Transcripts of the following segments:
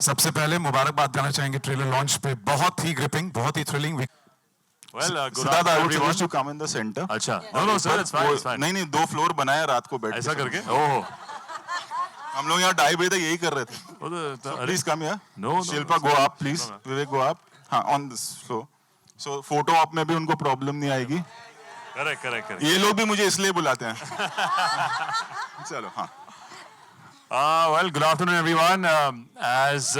सबसे पहले मुबारकबाद देना चाहेंगे ट्रेलर लॉन्च पे, बहुत ही ग्रिपिंग, बहुत ही thrilling. Well, good Sidharth, I would afternoon, suggest you come in the center. अच्छा, no, sir, it's fine, it's fine. नहीं 2 फ्लोर बनाया रात को बैठ ऐसा के। करके? ओह, हम लोग यहाँ 2:30 बजे तक यही कर रहे थे। अरे, Please come here. No, Shilpa, go up, please. Vivek, go up. हाँ, on this floor. So photo op में भी उनको प्रॉब्लम नहीं आएगी। correct. ये लोग भी मुझे इसलिए बुलाते हैं। चलो, हाँ। Well, good afternoon, everyone. As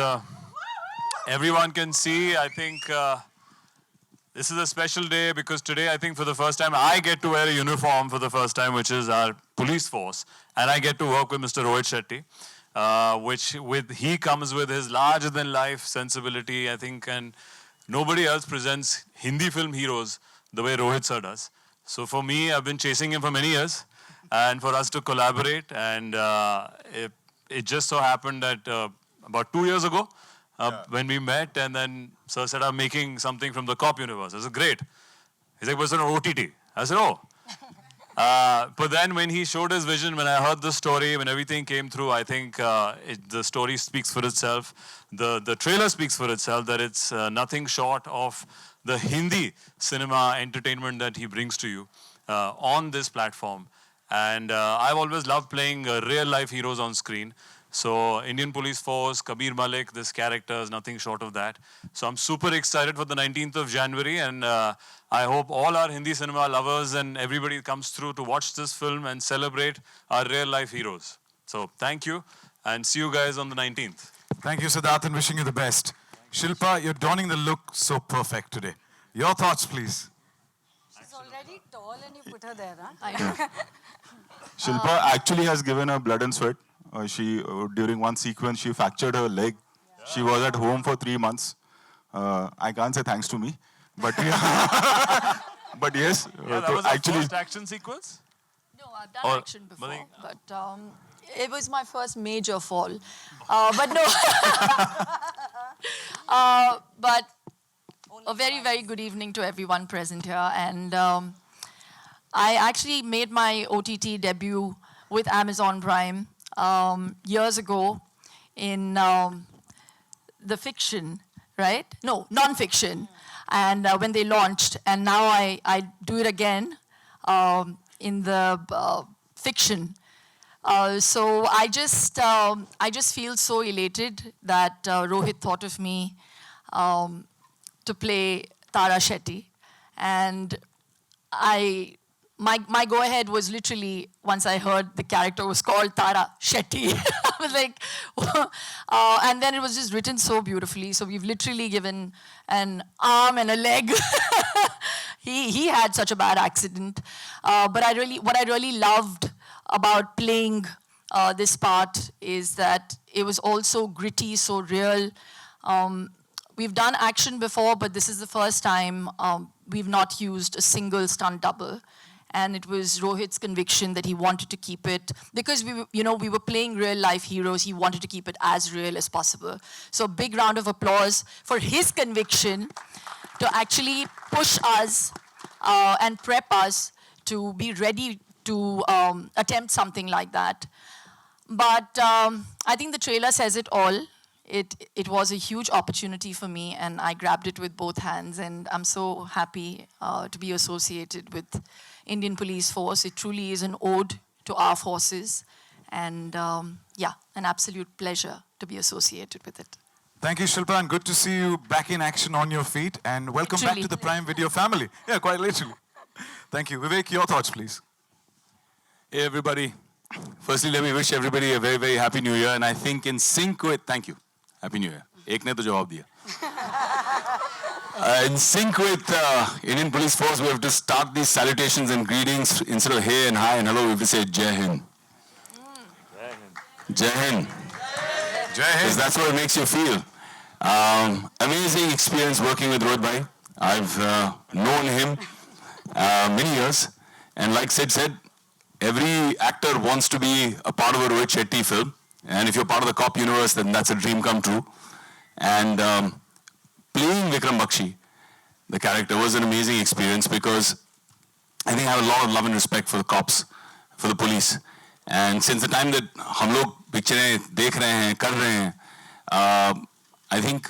everyone can see, I think this is a special day because today, I think for the first time, I get to wear a uniform for the first time, which is our police force, and I get to work with Mr. Rohit Shetty, he comes with his larger-than-life sensibility, I think, and nobody else presents Hindi film heroes the way Rohit sir does. So for me, I've been chasing him for many years, and for us to collaborate, and it just so happened that about 2 years ago, when we met, and then Sir said, I'm making something from the cop universe. I said, great. He's like, what's an OTT? I said, oh. But then when he showed his vision, when I heard the story, when everything came through, I think the story speaks for itself. The trailer speaks for itself, that it's nothing short of the Hindi cinema entertainment that he brings to you on this platform. And I've always loved playing real-life heroes on screen. So Indian Police Force, Kabir Malik, this character is nothing short of that. So I'm super excited for the 19th of January, and I hope all our Hindi cinema lovers and everybody comes through to watch this film and celebrate our real-life heroes. So thank you, and see you guys on the 19th. Thank you, Sidharth, and wishing you the best. Shilpa, you're donning the look so perfect today. Your thoughts, please. She's already tall and you put her there, huh? I know. Shilpa actually has given her blood and sweat. During one sequence, she fractured her leg. Yeah. She was at home for 3 months. I can't say thanks to me, but but yes. Yeah, that was actually first action sequence. No, I've done action before, but it was my first major fall. But no. But a very, very good evening to everyone present here. And I actually made my OTT debut with Amazon Prime years ago in the fiction, right? No, non-fiction. And when they launched, and now I do it again in the fiction. So I just feel so elated that Rohit thought of me to play Tara Shetty. And my go-ahead was literally, once I heard the character was called Tara Shetty, I was like, and then it was just written so beautifully. So we've literally given an arm and a leg. He had such a bad accident. But what I really loved about playing this part is that it was also gritty, so real. We've done action before, but this is the first time we've not used a single stunt double. And it was Rohit's conviction that he wanted to keep it, because we were playing real life heroes, he wanted to keep it as real as possible. So big round of applause for his conviction to actually push us and prep us to be ready to attempt something like that. But I think the trailer says it all. It was a huge opportunity for me, and I grabbed it with both hands, and I'm so happy to be associated with Indian Police Force. It truly is an ode to our forces, and yeah, an absolute pleasure to be associated with it. Thank you, Shilpa, and good to see you back in action on your feet, and welcome back to the Prime Video family. Yeah, quite literally. Thank you. Vivek, your thoughts, please. Hey, everybody. Firstly, let me wish everybody a very, very happy New Year, and I think in sync with, thank you. Happy New Year. एक ने तो जवाब दिया. In sync with Indian Police Force, we have to start these salutations and greetings. Instead of hey and hi and hello, we have to say Jai Hind. Jai Hind. Jai Hind. Because that's what it makes you feel. Amazing experience working with Rohit Bhai. I've known him many years. And like Sid said, every actor wants to be a part of a Rohit Shetty film. And if you're part of the cop universe, then that's a dream come true. And playing Vikram Bakshi, the character, was an amazing experience because I think I have a lot of love and respect for the cops, for the police. And since the time that हम लोग pictures देख रहे हैं, कर रहे हैं, I think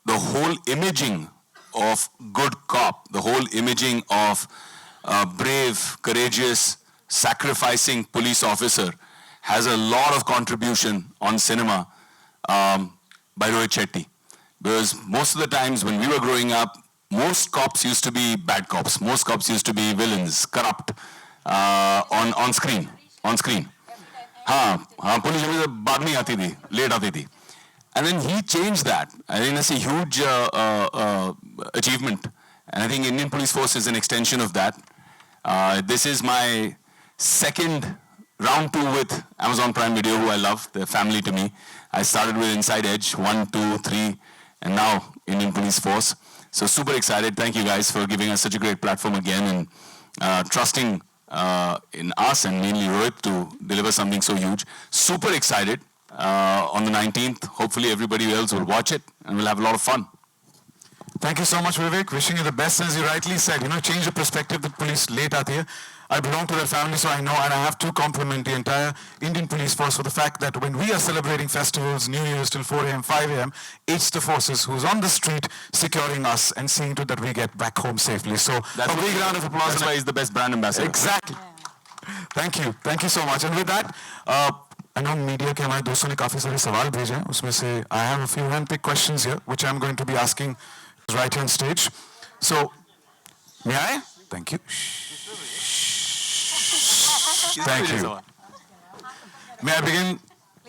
the whole imaging of good cop, the whole imaging of brave, courageous, sacrificing police officer has a lot of contribution on cinema by Rohit Shetty. Because most of the times when we were growing up, most cops used to be bad cops. Most cops used to be villains, corrupt, on screen. हाँ, police जब बाद में आती थी, late आती थी. And then he changed that. I think that's a huge achievement. And I think Indian Police Force is an extension of that. This is my second round 2 with Amazon Prime Video, who I love. They're family to me. I started with Inside Edge, 1, 2, 3, and now Indian Police Force. So super excited. Thank you guys for giving us such a great platform again and trusting in us and mainly Rohit to deliver something so huge. Super excited. On the 19th, hopefully everybody else will watch it and we'll have a lot of fun. Thank you so much, Vivek. Wishing you the best. As you rightly said, change the perspective that police late aati hai. I belong to that family, so I know, and I have to compliment the entire Indian Police Force for the fact that when we are celebrating festivals, New Year's till 4 a.m., 5 a.m., it's the forces who's on the street securing us and seeing to that we get back home safely. So that's a big round of applause. That's why he's the best brand ambassador. Exactly. Thank you. Thank you so much. And with that, I know media के हमारे दोस्तों ने काफी सारे सवाल भेजे हैं. उसमें से I have a few handpicked questions here, which I'm going to be asking right here on stage. So, may I? Thank you. Thank you. May I begin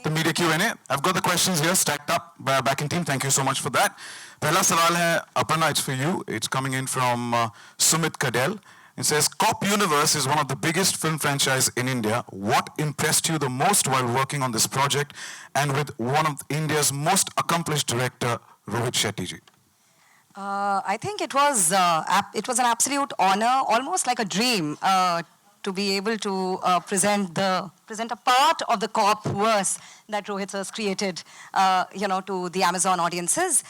the media Q&A? I've got the questions here stacked up by our backing team. Thank you so much for that. पहला सवाल है Aparna, it's for you. It's coming in from Sumit Kadel. It says, Cop Universe is one of the biggest film franchise in India. What impressed you the most while working on this project and with one of India's most accomplished director, Rohit Shetty ji? I think it was an absolute honor, almost like a dream, to be able to present a part of the cop verse that Rohit has created, to the Amazon audiences.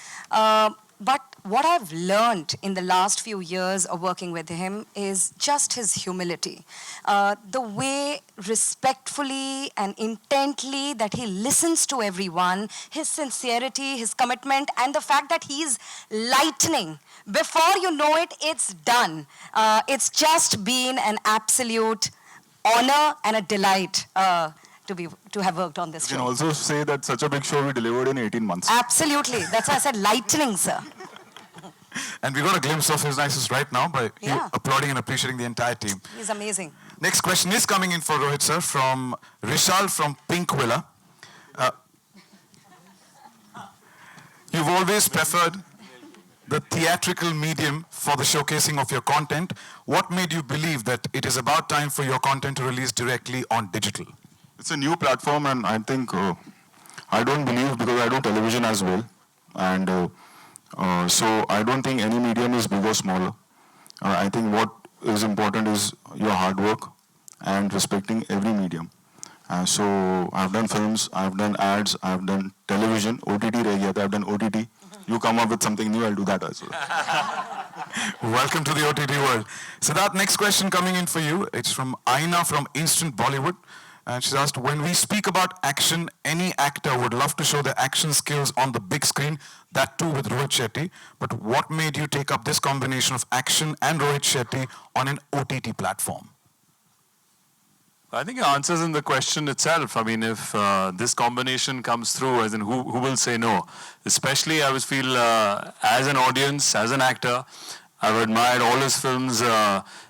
But what I've learned in the last few years of working with him is just his humility. The way respectfully and intently that he listens to everyone, his sincerity, his commitment, and the fact that he's lightning. Before you know it, it's done. It's just been an absolute honor and a delight to have worked on this You show. can also say that such a big show we delivered in 18 months. Absolutely. That's why I said lightning, sir. And we got a glimpse of his nicest right now by you applauding and appreciating the entire team. He's amazing. Next question is coming in for Rohit sir from Rishal from Pink Villa. You've always preferred the theatrical medium for the showcasing of your content. What made you believe that it is about time for your content to release directly on digital? It's a new platform, and I think I don't believe, because I do television as well, and so I don't think any medium is big or smaller. I think what is important is your hard work and respecting every medium. So I've done films, I've done ads, I've done television, OTT reh gaya tha, I've done OTT. You come up with something new, I'll do that as well. Welcome to the OTT world. Sidharth, next question coming in for you. It's from Aina from Instant Bollywood. And she's asked, when we speak about action, any actor would love to show their action skills on the big screen, that too with Rohit Shetty. But what made you take up this combination of action and Rohit Shetty on an OTT platform? I think it answers in the question itself. I mean, if this combination comes through, as in who will say no? Especially, I would feel, as an audience, as an actor, I've admired all his films,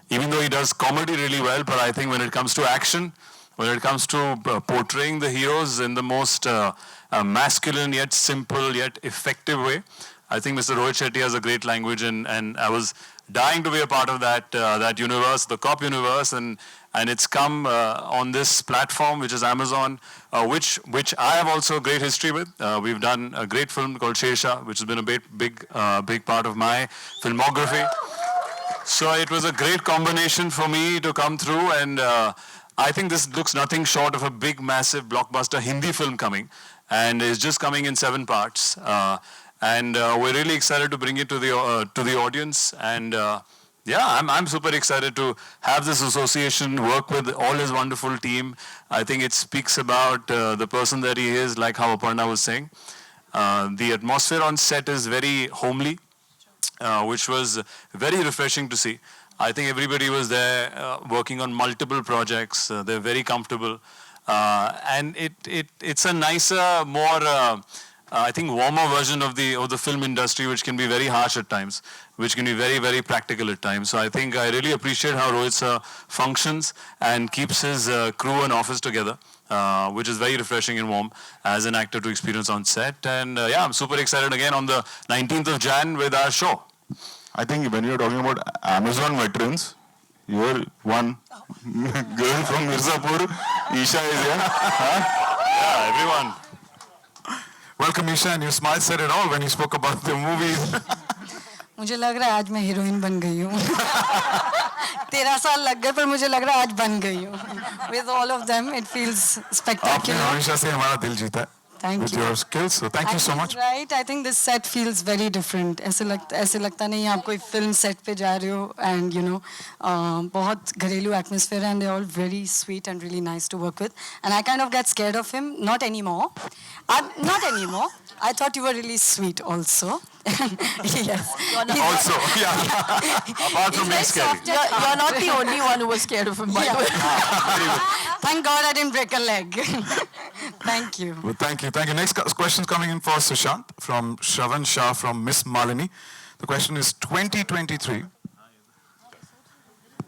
even though he does comedy really well, but I think when it comes to action, when it comes to portraying the heroes in the most masculine yet simple yet effective way, I think Mr. Rohit Shetty has a great language, and I was dying to be a part of that universe, the cop universe, and it's come on this platform, which is Amazon, which I have also a great history with. We've done a great film called Shesha, which has been a big part of my filmography. So it was a great combination for me to come through, and I think this looks nothing short of a big, massive blockbuster Hindi film coming, and it's just coming in 7 parts. And we're really excited to bring it to the audience. And I'm super excited to have this association, work with all his wonderful team. I think it speaks about the person that he is, like how Aparna was saying. The atmosphere on set is very homely, which was very refreshing to see. I think everybody was there working on multiple projects. They're very comfortable. And it's a nicer, more, I think, warmer version of the film industry, which can be very harsh at times, which can be very, very practical at times. So I think I really appreciate how Rohit sir functions and keeps his crew and office together, which is very refreshing and warm as an actor to experience on set. And yeah, I'm super excited again on the 19th of Jan with our show. I think when you're talking about Amazon veterans, you're one girl from Mirzapur, Isha is here. Yeah, everyone. Welcome, Isha, and your smile said it all when you spoke about the movies. मुझे लग रहा है आज मैं heroine बन गई हूँ 13 साल लग गए पर मुझे लग रहा है आज बन गई हूँ With all of them, it feels आपने spectacular. हमेशा से हमारा दिल जीता है. Thank With you. your skills, so thank you so much. Right, I think this set feels very different. ऐसे लगता नहीं है आप कोई film set पे जा रहे हो and you know बहुत घरेलू atmosphere and they're all very sweet and really nice to work with. And I kind of get scared of him. Not anymore. Not anymore. I thought you were really sweet also. Yes. Also, yeah. Apart from being scary. You're not the only one who was scared of him, by the way. Thank God I didn't break a leg. Thank you. Well, thank you. Thank you. Next question coming in for Sushant from Shravan Shah from Miss Malini. The question is 2023.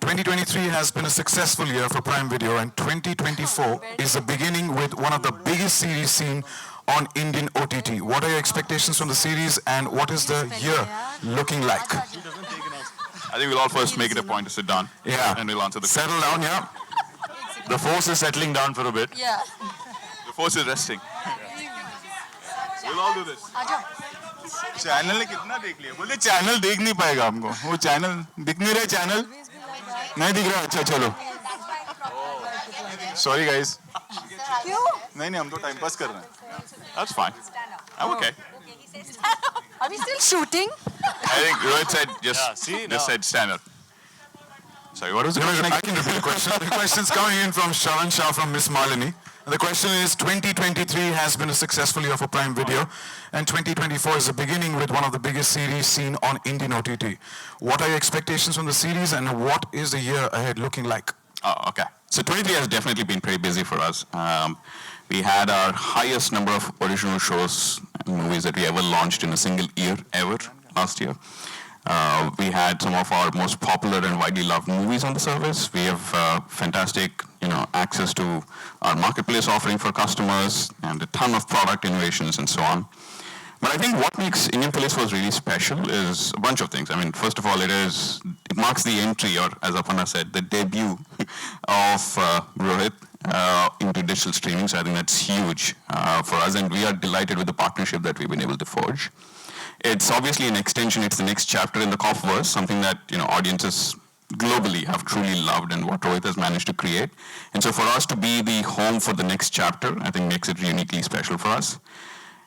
2023 has been a successful year for Prime Video and 2024 is the beginning with one of the biggest series seen on Indian OTT. What are your expectations from the series and what is the year looking like? I think we'll all first make it a point to sit down. Yeah. And we'll answer the question. Settle down, yeah. The force is settling down for a bit. Yeah. The force is resting. We'll all do this. Channel ने कितना देख लिया बोलते channel देख नहीं पाएगा हमको वो चैनल दिख नहीं रहा चैनल नहीं दिख रहा अच्छा चलो सॉरी गाइस नहीं नहीं हम तो टाइम पास कर रहे हैं That's fine. I'm okay. Are we still shooting? I think Rohit said just said stand up. Sorry, what was the question? I can repeat the question. The question is coming in from Shravan Shah from Miss Malini. And the question is 2023 has been a successful year for Prime Video and 2024 is the beginning with one of the biggest series seen on Indian OTT. What are your expectations from the series and what is the year ahead looking like? Oh, okay. So 23 has definitely been pretty busy for us. We had our highest number of original shows and movies that we ever launched in a single year ever last year. We had some of our most popular and widely loved movies on the service. We have fantastic, access to our marketplace offering for customers and a ton of product innovations and so on. But I think what makes Indian Police Force really special is a bunch of things. I mean, first of all, it marks the entry, or as Aparna said, the debut of Rohit into digital streaming. So I think that's huge for us, and we are delighted with the partnership that we've been able to forge. It's obviously an extension. It's the next chapter in the Copverse, something that audiences globally have truly loved, and what Rohit has managed to create. And so for us to be the home for the next chapter, I think makes it uniquely special for us.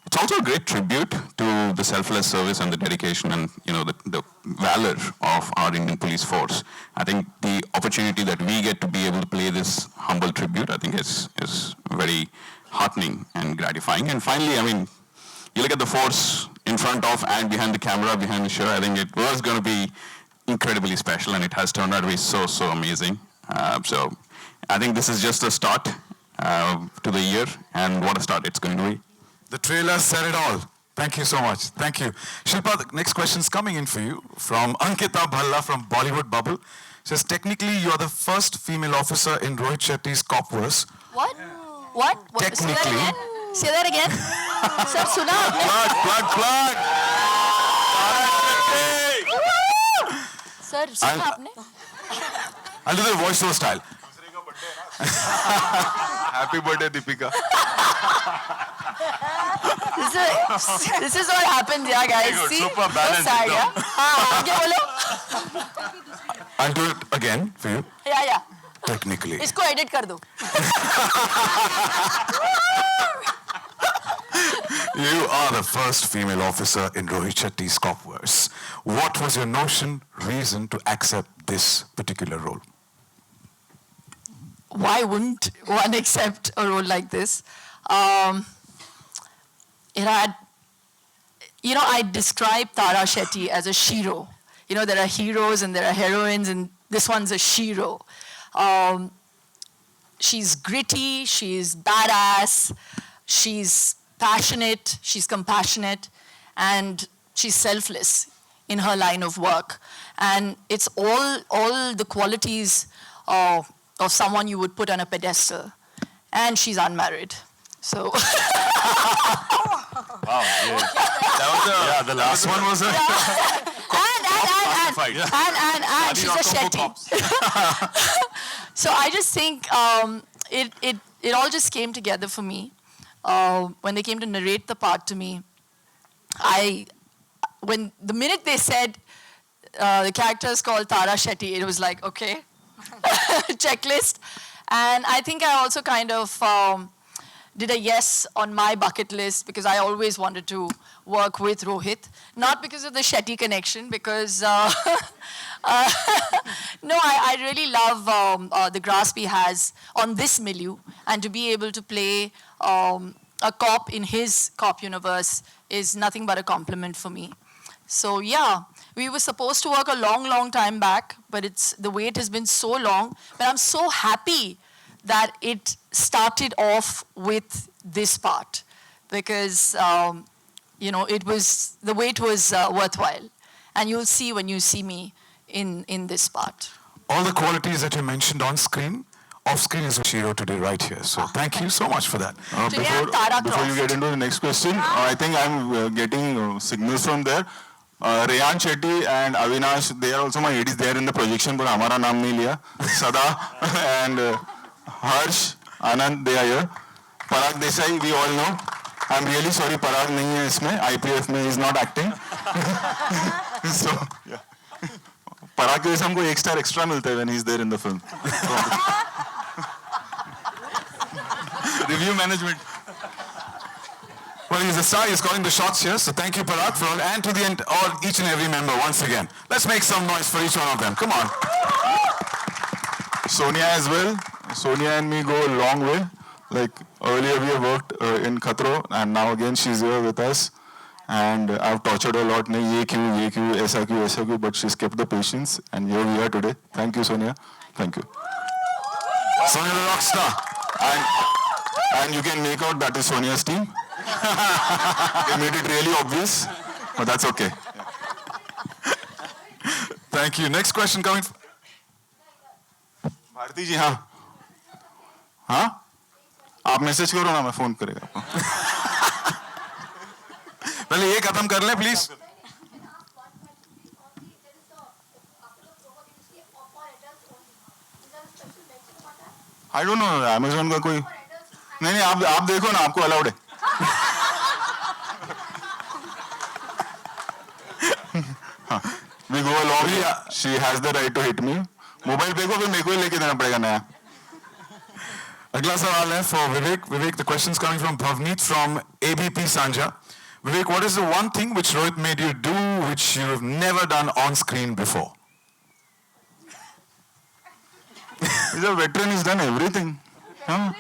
It's also a great tribute to the selfless service and the dedication and the valor of our Indian police force. I think the opportunity that we get to be able to play this humble tribute, I think is very heartening and gratifying. And finally, I mean, you look at the force in front of and behind the camera, behind the show, I think it was going to be incredibly special and it has turned out to be so amazing. So I think this is just a start to the year, and what a start it's going to be. The trailer said it all. Thank you so much. Thank you. Shilpa, the next question is coming in for you from Ankita Bhalla from Bollywood Bubble. Says, technically, you're the first female officer in Rohit Shetty's Copverse. What? What? Technically. Say that again. Sir, suna aapne? Plug. Sir, suna aapne? I'll do the voiceover style. Happy birthday, Deepika. This is what happens, yeah, guys. Very good. See? Super balanced, So sad, एकदम. yeah? हाँ, आगे बोलो. I'll do it again for you. Yeah. Technically. इसको edit कर दो. You are the first female officer in Rohit Shetty's Copverse. What was your reason to accept this particular role? Why wouldn't one accept a role like this? It had you know, I describe Tara Shetty as a shiro. You know, there are heroes and there are heroines, and this one's a shiro. She's gritty, she's badass, she's passionate, she's compassionate, and she's selfless in her line of work. And it's all the qualities of someone you would put on a pedestal. And she's unmarried. So Wow, yeah. That was yeah, the last one was a and she's a Shetty. So I just think it all just came together for me. When they came to narrate the part to me, when the minute they said the character is called Tara Shetty, it was like, okay, checklist. And I think I also kind of did a yes on my bucket list because I always wanted to work with Rohit. Not because of the Shetty connection, because no, I really love the grasp he has on this milieu, and to be able to play a cop in his cop universe is nothing but a compliment for me. So yeah, we were supposed to work a long time back, but the wait has been so long. But I'm so happy that it started off with this part, because you know, the wait was worthwhile, and you'll see when you see me in this part. All the qualities that you mentioned on screen, off screen is Shiro today right here. So thank you so much for that. Today I'm Tara Before you Croft. get into the next question, I think I'm getting signals from there. Rehan Shetty and Avinash, they are also my ADs. They are in the projection, but हमारा नाम नहीं लिया. Sada and Harsh, Anand, they are here. Parag Desai, we all know. I'm really sorry, Parag नहीं है इसमें. IPF में is not acting. So, yeah. Parag के वजह से हमको एक स्टार एक्स्ट्रा मिलता है when he's there in the film. Review management. Well, he's a star. He's calling the shots here. So thank you, Parag, for all, and to the end, each and every member once again. Let's make some noise for each one of them. Come on. Sonia as well. Sonia and me go a long way. Like earlier we have worked in Khatro, and now again she's here with us. And I've tortured her a lot. Nahi, ye kyun, aisa kyun, but she's kept the patience. And here we are today. Thank you, Sonia. Thank you. Sonia the rock star. And you can make out that is Sonia's team. They made it really obvious, but that's okay. Thank you. Next question coming. Bharti जी हाँ हाँ आप message करो ना मैं phone करेगा आपको पहले ये खत्म कर ले please I don't know Amazon का कोई नहीं आप देखो ना आपको अलाउड है We go along. She has the right to hit me. Mobile पे को फिर मेरे को ही लेके देना पड़ेगा नया. अगला सवाल है for Vivek. Vivek, the question is coming from Bhavneet from ABP Sanja. Vivek, what is the one thing which Rohit made you do which you have never done on screen before? He's a veteran. He's done everything. Huh?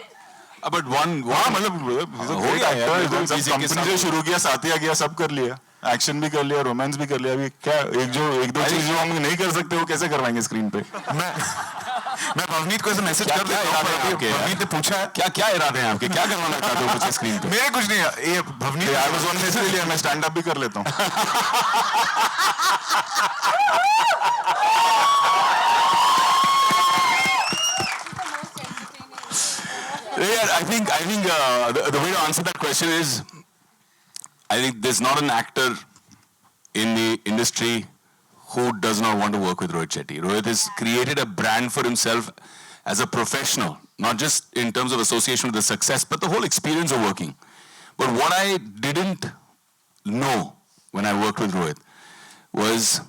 but one मतलब he's a great actor. सब company से शुरू किया साथिया किया सब कर लिया. Action भी कर लिया रोमांस भी कर लिया अभी क्या एक दो चीज जो हम नहीं कर सकते वो कैसे करवाएंगे स्क्रीन पे मैं भवनीत को ऐसे मैसेज कर देता हूं भवनीत ने पूछा है क्या इरादे हैं आपके क्या करवाना चाहते हो कुछ स्क्रीन पे मेरे कुछ नहीं है ये भवनीत अमेज़न में इसलिए मैं स्टैंड अप भी कर लेता हूं Yeah, I think the way to answer that question is, I think there's not an actor in the industry who does not want to work with Rohit Shetty. Rohit has created a brand for himself as a professional, not just in terms of association with the success, but the whole experience of working. But what I didn't know when I worked with Rohit was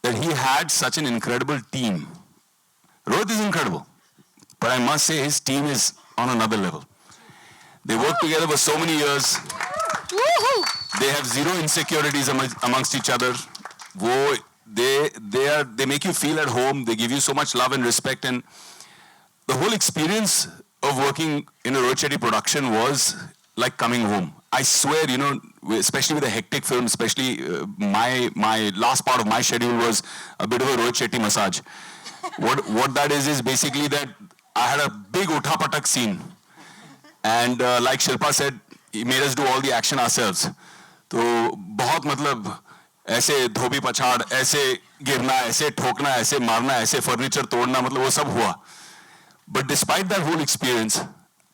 that he had such an incredible team. Rohit is incredible, but I must say his team is on another level. They work together for so many years. They have zero insecurities amongst each other. They make you feel at home. They give you so much love and respect. And the whole experience of working in a Rohit Shetty production was like coming home. I swear, you know, especially with a hectic film, especially my last part of my schedule was a bit of a Rohit Shetty massage. What that is basically that I had a big Utha-patak scene. And like Shilpa said, he made us do all the action ourselves. तो बहुत मतलब ऐसे धोबी पछाड़, ऐसे गिरना, ऐसे ठोकना, ऐसे मारना, ऐसे फर्नीचर तोड़ना, मतलब वो सब हुआ. But despite that whole experience,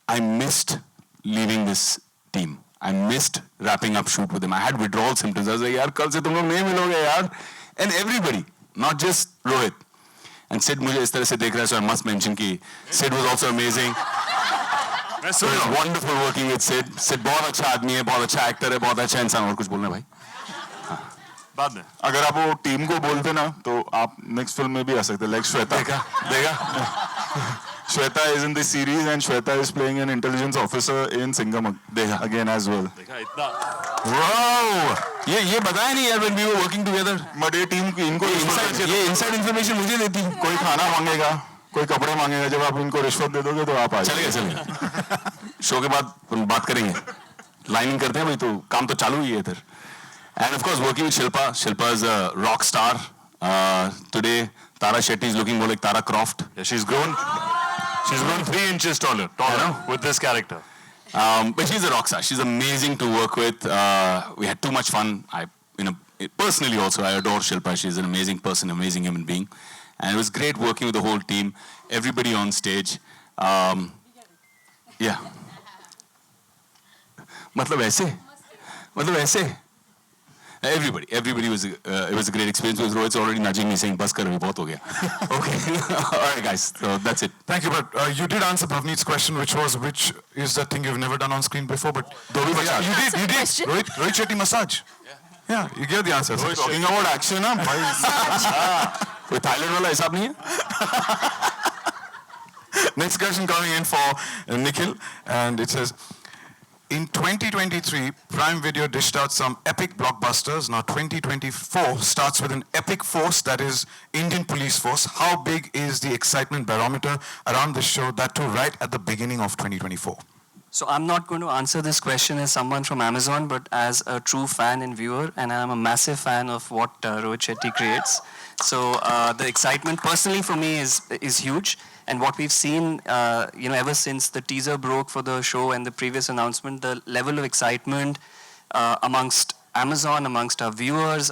I missed leaving this team. I missed wrapping up shoot with them. I had withdrawal symptoms. I was like, यार कल से तुम लोग नहीं मिलोगे यार. And everybody, not just Rohit. And Sid मुझे इस तरह से देख रहा है, so I must mention कि Sid was also amazing. So it was wonderful working with Sid. Sid बहुत अच्छा आदमी है, बहुत अच्छा एक्टर है, बहुत अच्छा इंसान. और कुछ बोलना भाई? बाद में. अगर आप वो टीम को बोलते ना तो आप नेक्स्ट फिल्म में भी आ सकते. लाइक श्वेता. देखा? Shweta is in this series and Shweta is playing an intelligence officer in Singham again as well. देखा इतना. Wow! ये बताया नहीं यार when we were working together. But ये टीम इनको ये inside information मुझे देती. कोई खाना मांगेगा, कोई कपड़े मांगेगा, जब आप इनको रिश्वत दे दोगे तो आप आ जाओगे. चलेगा. शो के बाद बात करेंगे. लाइनिंग करते हैं भाई, तो काम तो चालू ही है इधर. And of course working with Shilpa. Shilpa is a rock star. Today Tara Shetty is looking more like Tara Croft. Yeah, she's grown 3 inches taller with this character. But she's a rock star. She's amazing to work with. We had too much fun. Personally also, I adore Shilpa. She's an amazing person, amazing human being. And it was great working with the whole team, everybody on stage. Yeah. मतलब ऐसे. Everybody was. It was a great experience. Because Rohit's already nudging me, saying, "Bas kar, abhi bahut ho gaya." Okay. All right, guys. So that's it. Thank you, but you did answer Bhavneet's question, which is the thing you've never done on screen before, but Yeah, you did. Question? Rohit Shetty massage. Yeah, you gave the answer. We're talking about action ना भाई. कोई Thailand वाला हिसाब नहीं है? Next question coming in for Nikhil, and it says, in 2023, Prime Video dished out some epic blockbusters. Now 2024 starts with an epic force, that is Indian Police Force. How big is the excitement barometer around this show, that too right at the beginning of 2024? So I'm not going to answer this question as someone from Amazon, but as a true fan and viewer, and I'm a massive fan of what Rohit Shetty creates. So the excitement personally for me is huge. And what we've seen, ever since the teaser broke for the show and the previous announcement, the level of excitement amongst Amazon, amongst our viewers,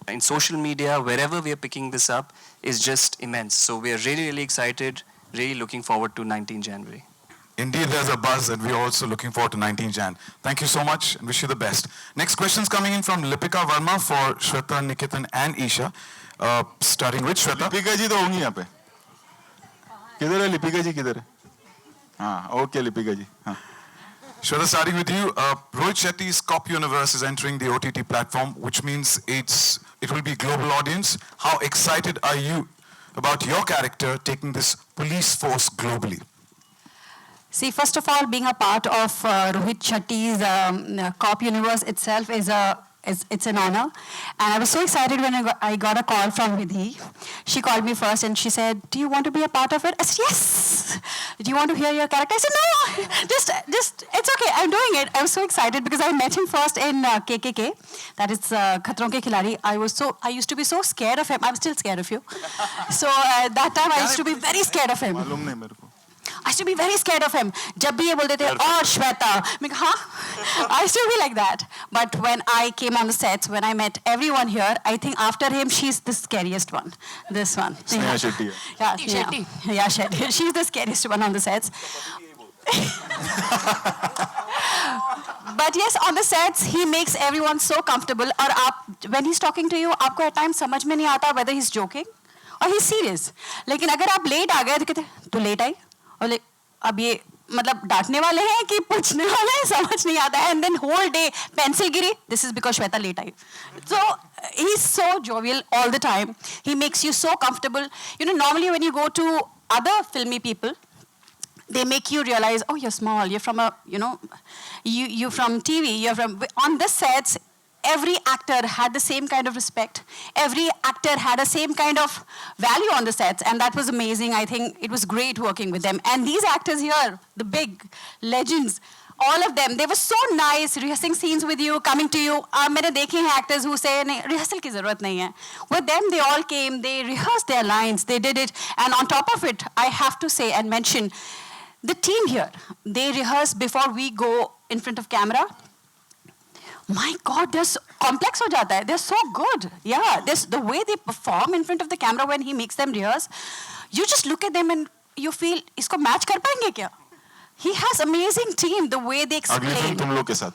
in social media, wherever we are picking this up, is just immense. So we are really, really excited, really looking forward to 19 January. Indeed, there's a buzz, and we're also looking forward to 19 Jan. Thank you so much, and wish you the best. Next question's coming in from Lipika Verma for Shweta, Nikitan, and Isha. Starting with Shweta. Lipika जी तो होंगी यहाँ पे. किधर है लिपिका जी, किधर है? हाँ, okay Lipika जी. हाँ. Shweta, starting with you. Rohit Shetty's Cop Universe is entering the OTT platform, which means it will be global audience. How excited are you about your character taking this police force globally? See, first of all, being a part of Rohit Shetty's Cop Universe itself it's an honor. And I was so excited when I got a call from Vidhi. She called me first and she said, "Do you want to be a part of it?" I said, "Yes." "Do you want to hear your character?" I said, "No, just, it's okay, I'm doing it." I was so excited because I met him first in KKK, that is Khatron Ke Khiladi. I used to be so scared of him. I'm still scared of you. So that time I used to be very scared of him. मालूम नहीं मेरे को. I used to be very scared of him. जब भी ये बोलते थे, "और Shweta," मैं कहा, "हाँ?" I used to be like that. But when I came on the sets, when I met everyone here, I think after him, she's the scariest one. This one. Sneha Shetty. Yeah, Shetty. Yeah, Shetty. She's the scariest one on the sets. But yes, on the sets, he makes everyone so comfortable. और when he's talking to you, आपको at times समझ में नहीं आता whether he's joking or he's serious. लेकिन अगर आप late आ गए तो कहते, "तू late आई?" और अब ये मतलब डांटने वाले हैं कि पूछने वाले हैं, समझ नहीं आता है. And then whole day pencil Giri, this is because Shweta late I. So he's so jovial all the time. He makes you so comfortable. Normally when you go to other filmy people, they make you realize, oh, you're small, you're from you're from TV, you're from, on the sets, every actor had the same kind of respect. Every actor had the same kind of value on the sets, and that was amazing. I think it was great working with them. And these actors here, the big legends, all of them, they were so nice, rehearsing scenes with you, coming to you. मैंने देखे हैं actors who say, नहीं, rehearsal की ज़रूरत नहीं है. With them, they all came, they rehearsed their lines, they did it. And on top of it, I have to say and mention, the team here, they rehearse before we go in front of camera. My God, they're so complex हो जाता है. They're so good. Yeah, the way they perform in front of the camera when he makes them rehearse, you just look at them and you feel, इसको match कर पाएंगे क्या? He has amazing team, the way they explain. अगली film तुम लोग के साथ.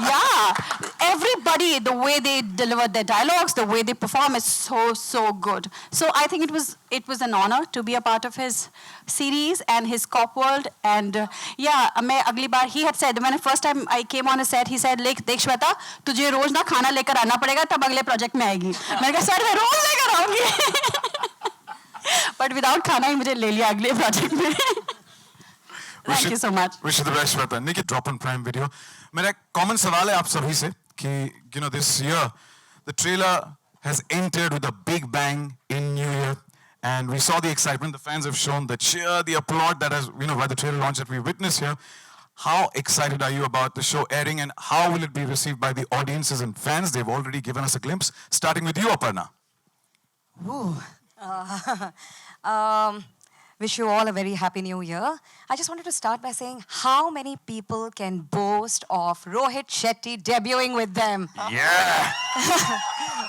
Yeah, everybody, the way they deliver their dialogues, the way they perform is so good. So I think it was an honor to be a part of his series and his cop world. And yeah, मैं अगली बार, he had said, when the first time I came on a set, he said, देख श्वेता, तुझे रोज ना खाना लेकर आना पड़ेगा, तब अगले प्रोजेक्ट में आएगी. मैंने कहा सर मैं रोज लेकर आऊंगी. But without खाना ही मुझे ले लिया अगले प्रोजेक्ट में. Thank you so much. Wish you the best, Shweta. Nick, drop on Prime Video. मेरा common सवाल है आप सभी से कि this year the trailer has entered with a big bang in New Year, and we saw the excitement. The fans have shown the cheer, the applaud that has by the trailer launch that we witnessed here. How excited are you about the show airing, and how will it be received by the audiences and fans? They've already given us a glimpse. Starting with you, Aparna. Wish you all a very happy new year. I just wanted to start by saying how many people can boast of Rohit Shetty debuting with them. Yeah.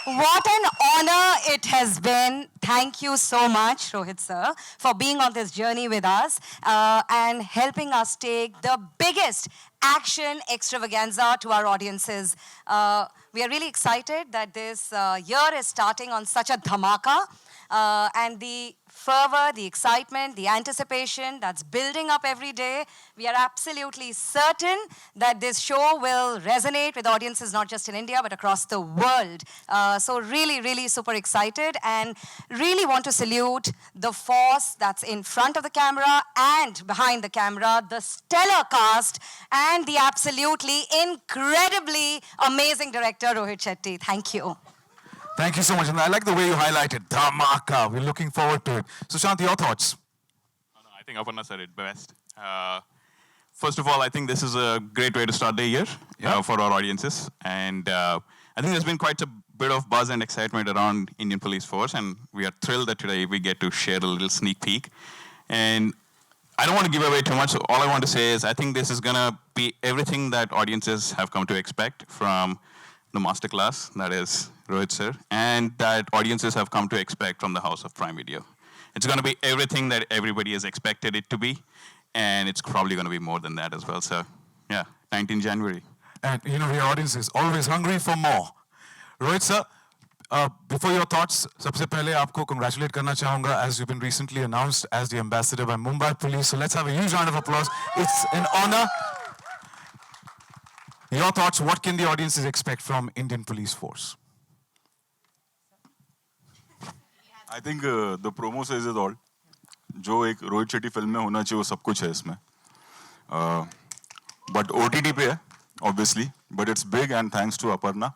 What an honor it has been. Thank you so much, Rohit sir, for being on this journey with us and helping us take the biggest action extravaganza to our audiences. We are really excited that this year is starting on such a dhamaka, and the fervor, the excitement, the anticipation that's building up every day. We are absolutely certain that this show will resonate with audiences not just in India but across the world. So really super excited and really want to salute the force that's in front of the camera and behind the camera, the stellar cast and the absolutely incredibly amazing director Rohit Shetty. Thank you. Thank you so much. And I like the way you highlighted Dhamaka. We're looking forward to it. Sushant, your thoughts? I think Aparna said it best. First of all, I think this is a great way to start the year for our audiences. And I think there's been quite a bit of buzz and excitement around Indian Police Force. And we are thrilled that today we get to share a little sneak peek. And I don't want to give away too much. So all I want to say is I think this is going to be everything that audiences have come to expect from the masterclass, that is Rohit sir, and that audiences have come to expect from the House of Prime Video. It's going to be everything that everybody has expected it to be, and it's probably going to be more than that as well. So, yeah, 19 January. And your audience is always hungry for more. Rohit sir, before your thoughts, सबसे पहले आपको congratulate करना चाहूँगा as you've been recently announced as the ambassador by Mumbai Police. So let's have a huge round of applause. It's an honor. Your thoughts, what can the audiences expect from Indian Police Force? I think the promo says it all. जो एक Rohit Shetty film में होना चाहिए वो सब कुछ है इसमें. But OTT पे है, obviously. But it's big and thanks to Aparna.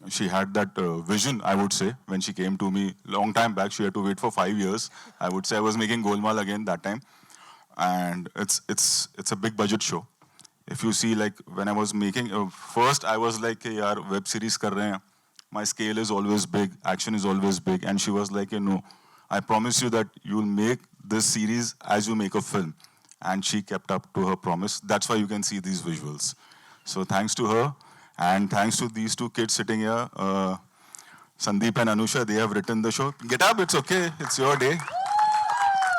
She had that vision, I would say, when she came to me long time back. She had to wait for 5 years. I would say I was making Golmaal again that time. And it's a big budget show. If you see, like, when I was making, first I was like, yaar, web series kar rahe hain. My scale is always big, action is always big. And she was like, no, I promise you that you'll make this series as you make a film. And she kept up to her promise. That's why you can see these visuals. So thanks to her, and thanks to these two kids sitting here, Sandeep and Anusha, they have written the show. Get up, it's okay, it's your day.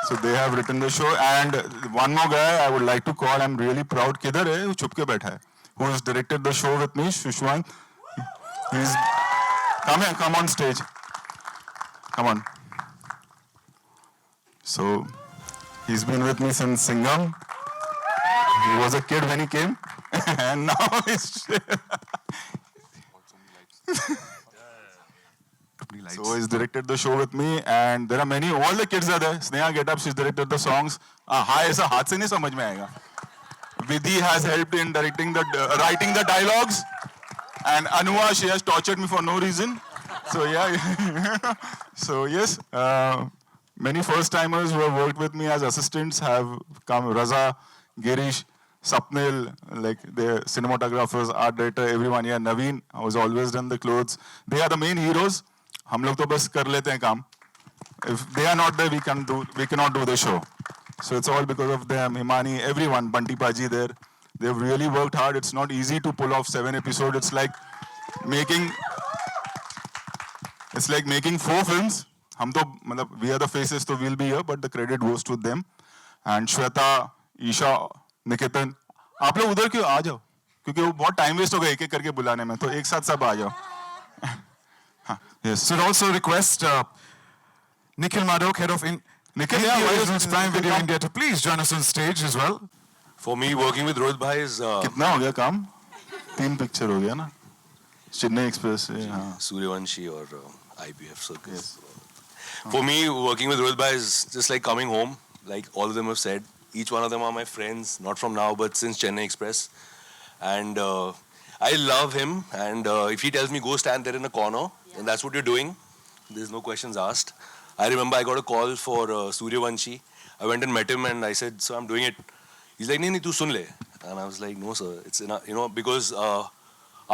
So they have written the show, and one more guy I would like to call. I'm really proud. किधर है? वो छुप के बैठा है. Who has directed the show with me? Shushwant. He's come here. Come on stage. Come on. So he's been with me since Singham. He was a kid when he came, and now he's. So he's directed the show with me, and there are many. All the kids are there. Sneha Get Up, she's directed the songs. Hi, ऐसा हाथ से नहीं समझ में आएगा. Vidhi has helped in writing the dialogues, and Anua, she has tortured me for no reason. So yeah, so yes, many first timers who have worked with me as assistants have come. Raza, Girish, Sapnil, like the cinematographers, art director, everyone. Yeah, Naveen who's always done the clothes. They are the main heroes. हम लोग तो बस कर लेते हैं काम. If they are not there, we cannot do the show. So it's all because of them. Himani, everyone, Bunty Paji there. They've really worked hard. It's not easy to pull off 7 episodes. It's like making 4 films. We are the faces, so we'll be here, but the credit goes to them. And Shweta, Isha, Nikitan, आप लोग उधर क्यों आ जाओ? क्योंकि वो बहुत time waste हो गया एक-एक करके बुलाने में, तो एक साथ सब आ जाओ. Yes. So also request Nikhil Madhok, head of Nikhil, yeah, why is Prime Video India, to please join us on stage as well. For me, working with Rohit bhai is कितना हो गया काम? 3 picture हो गया ना? Chennai Express, हाँ. Suryavanshi or IPF Circus. For me, working with Rohit bhai is just like coming home. Like all of them have said, each one of them are my friends, not from now, but since Chennai Express. And I love him. And if he tells me go stand there in a corner, and that's what you're doing, there's no questions asked. I remember I got a call for Suryavanshi. I went and met him and I said, "Sir, I'm doing it." He's like, "Nee, tu sun le." And I was like, "No, sir, it's enough," because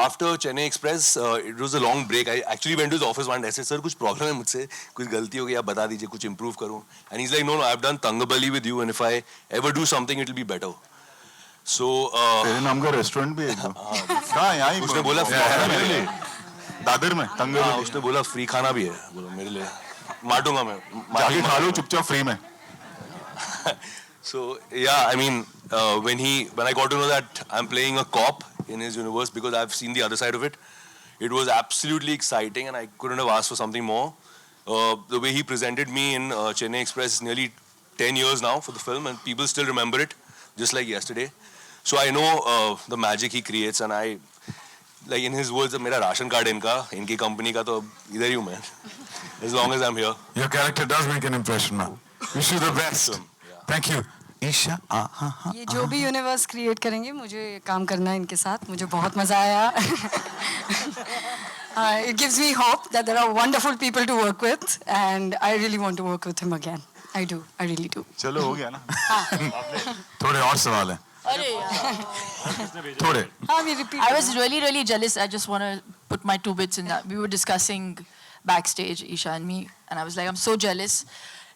after Chennai Express, it was a long break. I actually went to his office one day. I said, "Sir, कुछ problem है मुझसे, कुछ गलती हो गई, आप बता दीजिए, कुछ improve करूँ." And he's like, "No, I've done Tangabali with you, and if I ever do something, it'll be better." So तेरे नाम का रेस्टोरेंट भी है क्या? कहाँ यहाँ ही? उसने बोला मेरे लिए दादर में तंगबली. उसने बोला फ्री खाना भी है, बोला मेरे लिए माटूंगा मैं. जाके खा लो चुपचाप फ्री में. So yeah, I mean, when I got to know that I'm playing a cop in his universe, because I've seen the other side of it, it was absolutely exciting, and I couldn't have asked for something more. The way he presented me in Chennai Express is nearly 10 years now for the film, and people still remember it, just like yesterday. So I know the magic he creates, and I, like in his words, मेरा ration card इनकी company का तो इधर ही हूँ मैं. As long as I'm here. Your character does make an impression, man. Wish you the best. Thank you. Isha, ये जो भी यूनिवर्स क्रिएट करेंगे, मुझे काम करना है इनके साथ. मुझे बहुत मजा आया. It gives me hope that there are wonderful people to work with, and I really want to work with him again. I do. I really do. चलो हो गया ना. थोड़े और सवाल हैं. थोड़े. I was really, really jealous. I just want to put my 2 bits in that. We were discussing backstage, Isha and me, and I was like, I'm so jealous.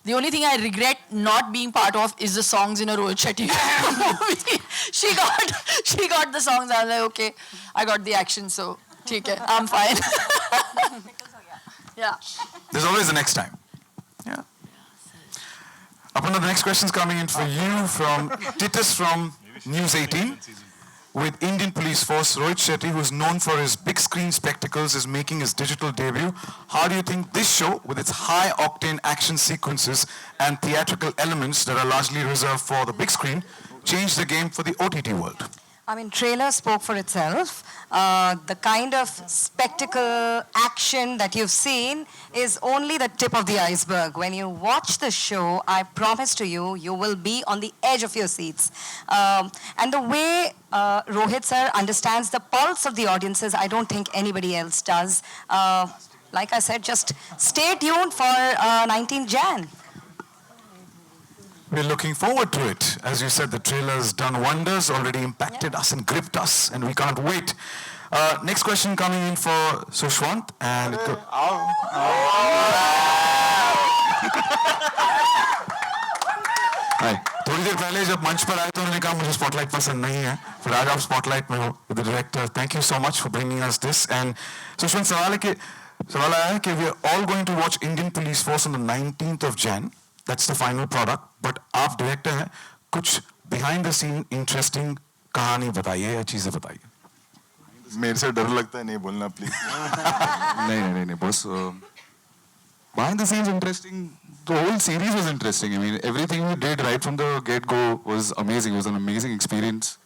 The only thing I regret not being part of is the songs in a Rohit Shetty movie. She got the songs. I was like, okay, I got the action, so ठीक है, I'm fine. Yeah. There's always the next time. Yeah. Aparna, the next question's coming in for you from Titus from News 18. With Indian Police Force, Rohit Shetty, who is known for his big screen spectacles, is making his digital debut. How do you think this show, with its high-octane action sequences and theatrical elements that are largely reserved for the big screen, changed the game for the OTT world? I mean, trailer spoke for itself. The kind of spectacle, action that you've seen is only the tip of the iceberg. When you watch the show, I promise to you, you will be on the edge of your seats. And the way Rohit sir understands the pulse of the audiences, I don't think anybody else does. Like I said, just stay tuned for 19 Jan. We're looking forward to it. As you said, the trailer's done wonders, already impacted us and gripped us, and we can't wait. Next question coming in for Sushwant. And Hi. थोड़ी देर पहले जब मंच पर आए तो उन्होंने कहा मुझे स्पॉटलाइट पसंद नहीं है. फिर आज आप स्पॉटलाइट में हो with the director. Thank you so much for bringing us this. And Sushwant, सवाल आया है कि we are all going to watch Indian Police Force on the 19th of Jan. That's the final product. But आप director हैं, कुछ behind the scene interesting कहानी बताइए या चीजें बताइए. मेरे से डर लगता है, नहीं बोलना प्लीज. नहीं बस behind the scenes interesting. The whole series was interesting. I mean, everything we did right from the get-go was amazing. It was an amazing experience,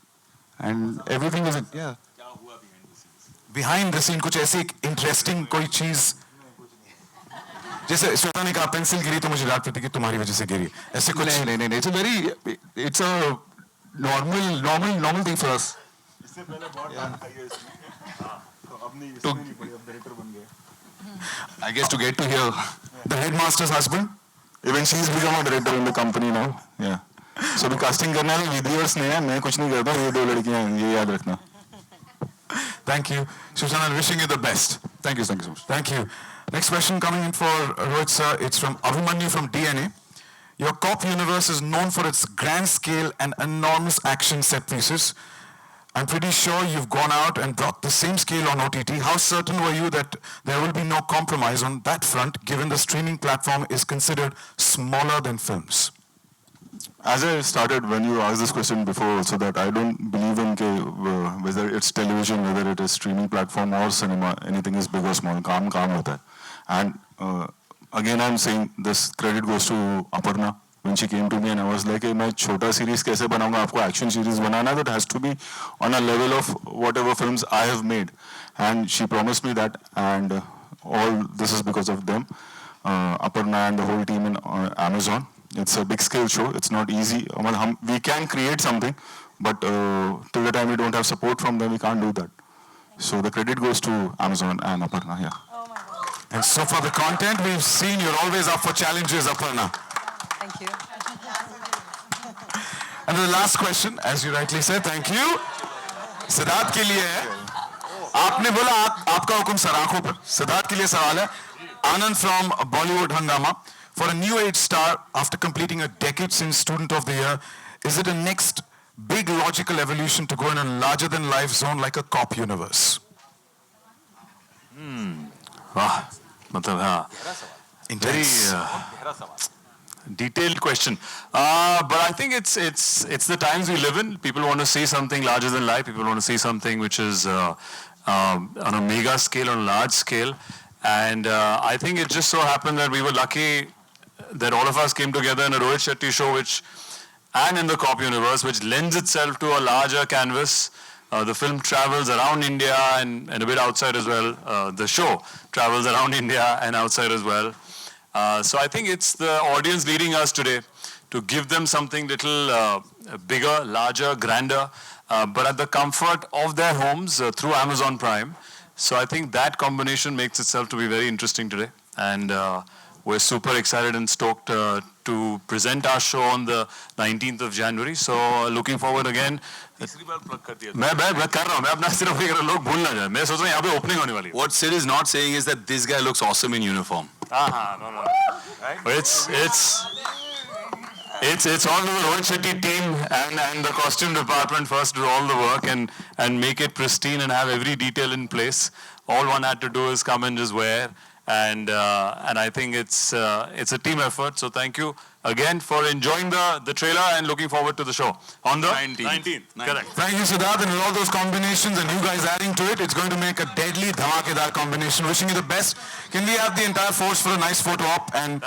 and everything was yeah. Behind the scene कुछ ऐसी interesting कोई चीज जैसे श्वेता ने कहा pencil गिरी तो मुझे याद पड़ती कि तुम्हारी वजह से गिरी. ऐसे कुछ नहीं. It's a normal thing for us. इससे पहले बहुत डांट खाई है इसने. तो अब नहीं पड़ी, अब डायरेक्टर बन गए. I guess to get to hear the headmaster's husband. Even she's become a director in the company now. Yeah. So अभी casting करना है विधि और स्नेहा, मैं कुछ नहीं करता, ये दो लड़कियां हैं, ये याद रखना. Thank you. Sushant, wishing you the best. Thank you so much. Thank you. Next question coming in for Rohit sir. It's from Abhimanyu from DNA. Your cop universe is known for its grand scale and enormous action set pieces. I'm pretty sure you've gone out and brought the same scale on OTT. How certain were you that there will be no compromise on that front, given the streaming platform is considered smaller than films? As I started when you asked this question before also, that I don't believe in whether it's television, whether it is streaming platform or cinema, anything is big or small. काम होता है. And again I'm saying this credit goes to Aparna. When she came to me and I was like, मैं छोटा series कैसे बनाऊंगा, आपको action series banana, that has to be on a level of whatever films I have made. And she promised me that, and all this is because of them, Aparna and the whole team in Amazon. It's a big scale show. It's not easy. We can create something, but till the time we don't have support from them, we can't do that. So the credit goes to Amazon and Aparna. Yeah. And so for the content we've seen, you're always up for challenges, Aparna. Thank you. And the last question, as you rightly said, thank you. Siddharth के लिए है. आपने बोला आपका हुक्म sir आंखों पर. सिद्धार्थ के लिए सवाल है. Anand from Bollywood Hungama. For a new age star, after completing a decade since Student of the Year, is it a next big logical evolution to go in a larger than life zone like a cop universe? Wow. मतलब हाँ. Very detailed question. But I think it's the times we live in. People want to see something larger than life. People want to see something which is on a mega scale, on a large scale. And I think it just so happened that we were lucky that all of us came together in a Rohit Shetty show, and in the cop universe, which lends itself to a larger canvas. The film travels around India and a bit outside as well. The show travels around India and outside as well. So I think it's the audience leading us today to give them something little bigger, larger, grander, but at the comfort of their homes through Amazon Prime. So I think that combination makes itself to be very interesting today. And we're super excited and stoked to present our show on the 19th of January. So looking forward again. मैं कर रहा हूँ, मैं अपना सिर्फ ये कर रहा हूँ, लोग भूल ना जाए. मैं सोच रहा हूँ यहाँ पे opening होने वाली है. What Sid is not saying is that this guy looks awesome in uniform. No. It's all the Rohit Shetty team and the costume department first do all the work and make it pristine and have every detail in place. All one had to do is come and just wear. And I think it's a team effort. So thank you again for enjoying the trailer and looking forward to the show on the 19th. Correct. Thank you, Sidharth, and with all those combinations and you guys adding to it, it's going to make a deadly dhamakedar combination. Wishing you the best. Can we have the entire force for a nice photo op? And